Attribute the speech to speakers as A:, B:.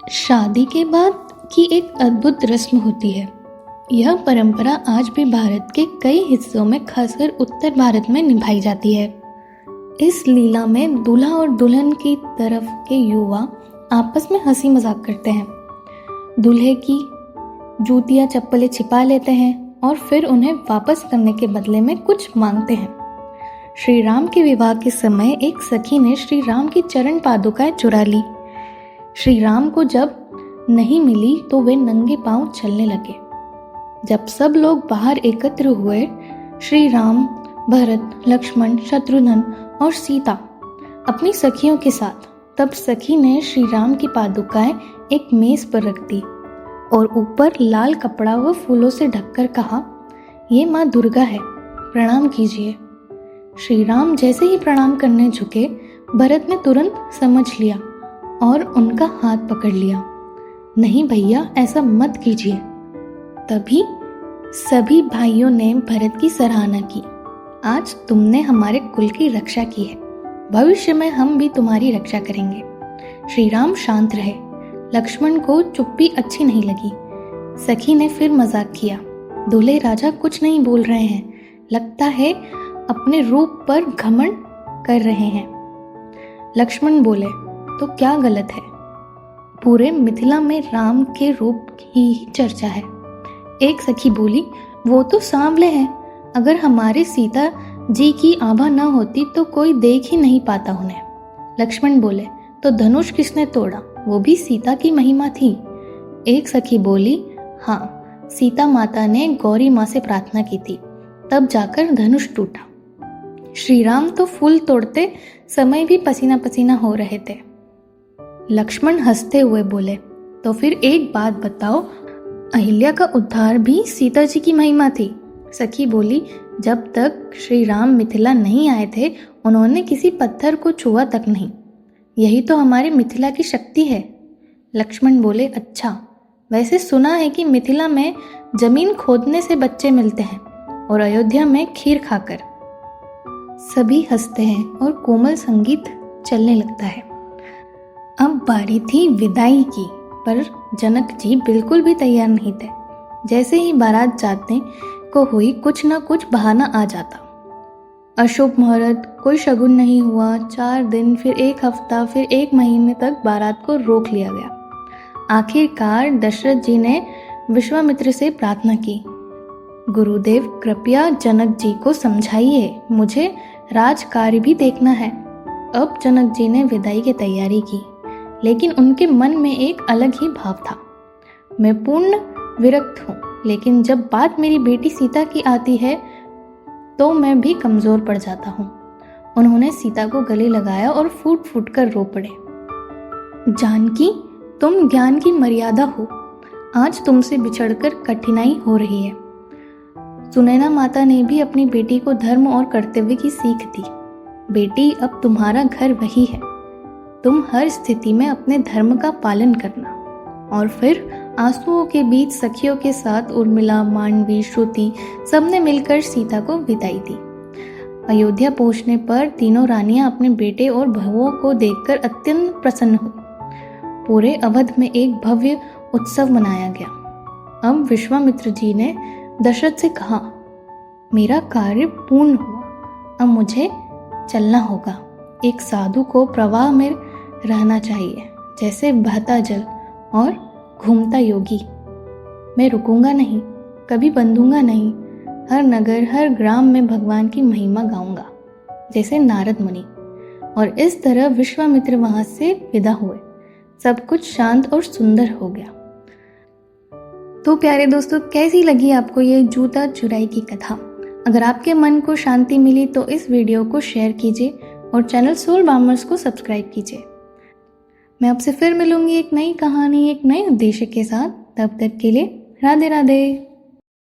A: शादी के बाद की एक अद्भुत रस्म होती है। यह परंपरा आज भी भारत के कई हिस्सों में, खासकर उत्तर भारत में निभाई जाती है। इस लीला में दूल्हा और दुल्हन की तरफ के युवा आपस में हंसी मजाक करते हैं, दूल्हे की जूतियां चप्पलें छिपा लेते हैं और फिर उन्हें वापस करने के बदले में कुछ मांगते हैं। श्री राम के विवाह के समय एक सखी ने श्री राम की चरण पादुकाएं चुरा ली। श्री राम को जब नहीं मिली तो वे नंगे पांव चलने लगे। जब सब लोग बाहर एकत्र हुए, श्री राम, भरत, लक्ष्मण, शत्रुघ्न और सीता अपनी सखियों के साथ, तब सखी ने श्री राम की पादुकाएं एक मेज पर रख दी और ऊपर लाल कपड़ा व फूलों से ढककर कहा, ये माँ दुर्गा है, प्रणाम कीजिए। श्री राम जैसे ही प्रणाम करने झुके, भरत ने तुरंत समझ लिया और उनका हाथ पकड़ लिया। नहीं भैया, ऐसा मत कीजिए। तभी सभी भाइयों ने भरत की सराहना की। आज तुमने हमारे कुल की रक्षा की है, भविष्य में हम भी तुम्हारी रक्षा करेंगे। श्री राम शांत रहे। लक्ष्मण को चुप्पी अच्छी नहीं लगी। सखी ने फिर मजाक किया, दूल्हे राजा कुछ नहीं बोल रहे हैं, लगता है अपने रूप पर घमंड कर रहे हैं। लक्ष्मण बोले, तो क्या गलत है? पूरे मिथिला में राम के रूप की चर्चा है। एक सखी बोली, वो तो सांवले हैं, अगर हमारे सीता जी की आभा न होती तो कोई देख ही नहीं पाता उन्हें। लक्ष्मण बोले, तो धनुष किसने तोड़ा? वो भी सीता की महिमा थी। एक सखी बोली, हाँ, सीता माता ने गौरी माँ से प्रार्थना की थी, तब जाकर धनुष टूटा। श्री राम तो फूल तोड़ते समय भी पसीना पसीना हो रहे थे। लक्ष्मण हंसते हुए बोले, तो फिर एक बात बताओ, अहिल्या का उद्धार भी सीता जी की महिमा थी। सखी बोली, जब तक श्री राम मिथिला नहीं आए थे, उन्होंने किसी पत्थर को छुआ तक नहीं। यही तो हमारे मिथिला की शक्ति है। लक्ष्मण बोले, अच्छा, वैसे सुना है कि मिथिला में जमीन खोदने से बच्चे मिलते हैं और अयोध्या में खीर खाकर। सभी हंसते हैं और कोमल संगीत चलने लगता है। अब बारी थी विदाई की, पर जनक जी बिल्कुल भी तैयार नहीं थे। जैसे ही बारात जाने को हुई, कुछ न कुछ बहाना आ जाता। अशुभ मुहूर्त, कोई शगुन नहीं हुआ। 4 दिन, फिर 1 हफ्ता, फिर 1 महीने तक बारात को रोक लिया गया। आखिरकार दशरथ जी ने विश्वामित्र से प्रार्थना की, गुरुदेव कृपया जनक जी को समझाइए, मुझे राजकार्य भी देखना है। अब जनक जी ने विदाई की तैयारी की, लेकिन उनके मन में एक अलग ही भाव था। मैं पूर्ण विरक्त हूँ, लेकिन जब बात मेरी बेटी सीता की आती है तो मैं भी कमजोर पड़ जाता हूँ। उन्होंने सीता को गले लगाया और फूट फूट कर रो पड़े। जानकी, तुम ज्ञान की मर्यादा हो, आज तुमसे बिछड़कर कठिनाई हो रही है। सुनैना माता ने भी अपनी बेटी को धर्म और कर्तव्य की सीख दी। बेटी, अब तुम्हारा घर वही है, तुम हर स्थिति में अपने धर्म का पालन करना। और फिर आंसुओं के बीच सखियों के साथ उर्मिला, मांडवी, श्रुति सबने मिलकर सीता को विदाई दी। अयोध्या पहुंचने पर तीनों रानियां अपने बेटे और बहुओं को देखकर अत्यंत प्रसन्न हुई। पूरे अवध में एक भव्य उत्सव मनाया गया। अब विश्वामित्र जी ने दशरथ से कहा, मेरा कार्य पूर्ण हुआ, अब मुझे चलना होगा। एक साधु को प्रवाह में रहना चाहिए, जैसे बहता जल और घूमता योगी। मैं रुकूंगा नहीं, कभी बंधूंगा नहीं। हर नगर, हर ग्राम में भगवान की महिमा गाऊंगा, जैसे नारद मुनि। और इस तरह विश्वामित्र वहां से विदा हुए। सब कुछ शांत और सुंदर हो गया। तो प्यारे दोस्तों, कैसी लगी आपको ये जूता चुराई की कथा? अगर आपके मन को शांति मिली तो इस वीडियो को शेयर कीजिए और चैनल सोल बामर्स को सब्सक्राइब कीजिए। मैं आपसे फिर मिलूंगी एक नई कहानी, एक नए उद्देश्य के साथ। तब तक के लिए राधे राधे।